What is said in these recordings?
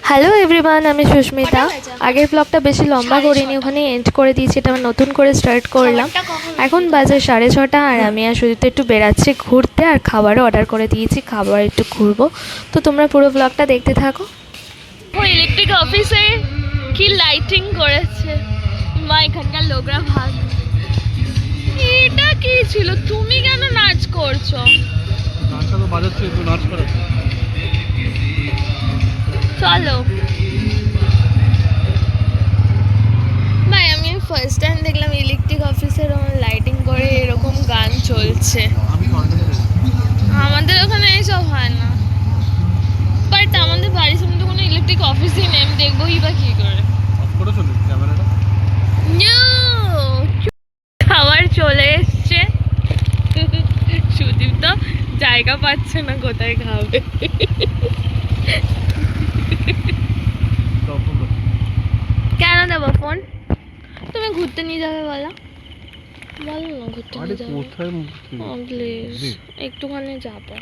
Hello everyone, আমি সুস্মিতা। আগের ব্লগটা বেশি লম্বা করিনি, ওখানে এন্ড করে দিয়েছি। এটা আমি নতুন করে স্টার্ট করলাম। এখন বাজে 6:30 আর আমি আর শুধু তো একটু বেরাচ্ছি ঘুরতে, আর খাবারও অর্ডার করে দিয়েছি। খাবার একটু ঘুরবো, তো তোমরা পুরো ব্লগটা দেখতে থাকো। ও ইলেকট্রিক অফিসে কি লাইটিং করেছে মা, এখানকার লোকরা ভাগ। এটা কি ছিল? তুমি কেন নাচ করছো? গানটা তো বাজাচ্ছে, একটু নাচ করে। চলো ভাই, আমি ফার্স্ট টাইম দেখলাম ইলেকট্রিক অফিসের লাইটিং করে এরকম গান চলছে। আমাদের ওখানে এইসব হয় না, বাট আমাদের বাড়ির সামনে তো কোনো ইলেকট্রিক অফিসই নেই, আমি দেখবোই বা কি করে। অফ করে চলে ক্যামেরাটা। খাবার চলে এসছে, সুদীপ তো জায়গা পাচ্ছে না কোথায় খাবে। কেন দেবো ফোন? তুমি ঘুরতে নিয়ে যাবে বলো, বলো না ঘুরতে আরে নিয়ে যাবে। কোথায় প্লিজ একটুখানি যাবো।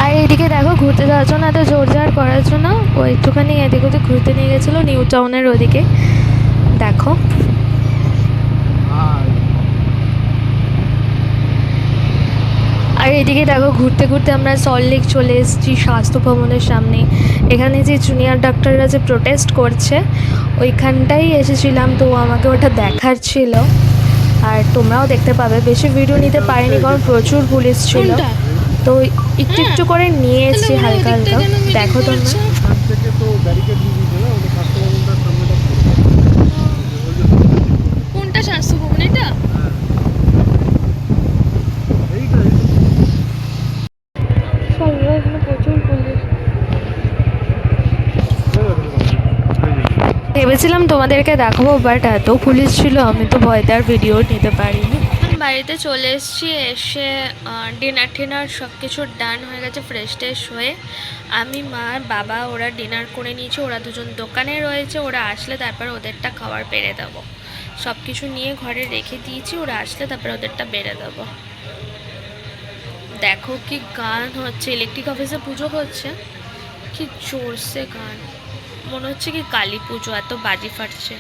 আর এইদিকে দেখো, ঘুরতে যাওয়ার জন্য এত জোর জার করার জন্য ও একটুখানি এদিক ওদিক ঘুরতে নিয়ে গেছিলো, নিউ টাউনের ওদিকে। দেখো, আর এদিকে দেখো, ঘুরতে ঘুরতে আমরা সল্টলেক চলে এসেছি, স্বাস্থ্য ভবনের সামনে। এখানে যে জুনিয়র ডাক্তাররা যে প্রোটেস্ট করছে, ওইখানটাই এসেছিলাম, তো আমাকে ওটা দেখার ছিল। আর তোমরাও দেখতে পাবে। বেশি ভিডিও নিতে পারিনি কারণ প্রচুর পুলিশ ছিল, তো একটু একটু করে নিয়ে এসেছি হালকা হালকা। দেখো তোমরা। এখান থেকে তো ব্যারিকেড দিয়ে দিয়েছে না, ওদের স্বাস্থ্য ভবনটার সামনেটা কোনটা স্বাস্থ্য ভবন? এটা এইটা এখানে প্রচুর পুলিশ। ভেবেছিলাম তোমাদেরকে দেখাবো, বাট এত পুলিশ ছিল আমি তো ভয়তে আর ভিডিও নিতে পারিনি। বাড়িতে চলে এসেছি, এসে ডিনার টিনার সব কিছু ডান হয়ে গেছে। ফ্রেশ ট্রেশ হয়ে আমি, মা, বাবা ওরা ডিনার করে নিয়েছে। ওরা দুজন দোকানে রয়েছে, ওরা আসলে তারপর ওদেরটা খাবার বেড়ে দেবো। সব কিছু নিয়ে ঘরে রেখে দিয়েছি, ওরা আসলে তারপর ওদেরটা বেড়ে দেবো। দেখো কি গান হচ্ছে, ইলেকট্রিক অফিসে পুজো হচ্ছে, কি জোরসে গান, মনে হচ্ছে কি কালী পুজো, এত বাজি ফাটছে।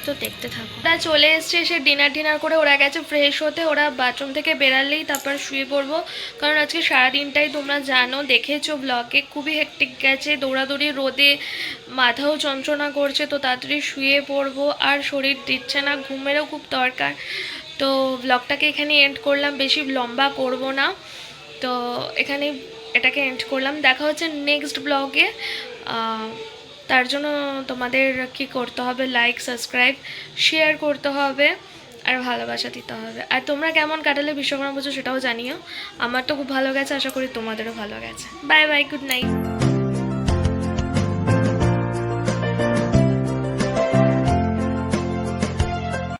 তো দেখতে থাকো। ওরা চলে এসছে, এসে ডিনার করে ওরা গেছে ফ্রেশ হতে। ওরা বাথরুম থেকে বেরালেই তারপর শুয়ে পড়বো, কারণ আজকে সারাদিনটাই তোমরা জানো, দেখেছো ব্লগে, খুবই হেক্টিক গেছে। দৌড়াদৌড়ি, রোদে মাথাও যন্ত্রণা করছে, তো তাড়াতাড়ি শুয়ে পড়বো। আর শরীর দিচ্ছে না, ঘুমেরও খুব দরকার। তো ব্লগটাকে এখানে এন্ড করলাম, বেশি লম্বা করব না। তো এখানে এটাকে এন্ড করলাম। দেখা হচ্ছে নেক্সট ব্লগে। তার জন্য তোমাদের কি করতে হবে, লাইক, সাবস্ক্রাইব, শেয়ার করতে হবে, আর ভালোবাসা দিতে হবে। আর তোমরা কেমন কাটালে বিশ্বকর্মা পুজো সেটাও জানিও। আমার তো খুব ভালো গেছে, আশা করি তোমাদেরও ভালো গেছে। Bye bye, good night.